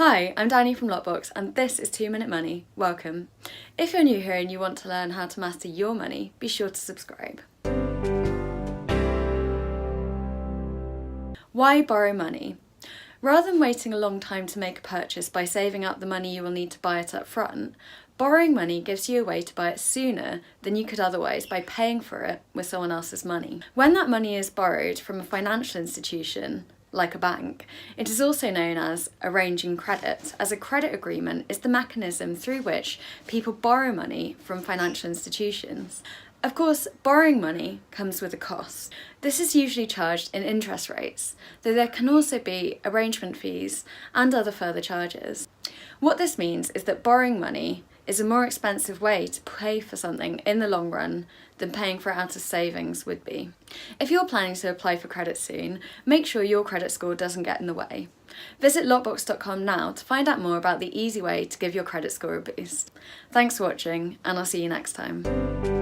Hi, I'm Dani from Loqbox and this is 2 Minute Money. Welcome. If you're new here and you want to learn how to master your money, be sure to subscribe. Why borrow money? Rather than waiting a long time to make a purchase by saving up the money you will need to buy it up front, borrowing money gives you a way to buy it sooner than you could otherwise by paying for it with someone else's money. When that money is borrowed from a financial institution, like a bank, it is also known as arranging credit, as a credit agreement is the mechanism through which people borrow money from financial institutions. Of course, borrowing money comes with a cost. This is usually charged in interest rates, though there can also be arrangement fees and other further charges. What this means is that borrowing money is a more expensive way to pay for something in the long run than paying for it out of savings would be. If you're planning to apply for credit soon, make sure your credit score doesn't get in the way. Visit loqbox.com now to find out more about the easy way to give your credit score a boost. Thanks for watching, and I'll see you next time.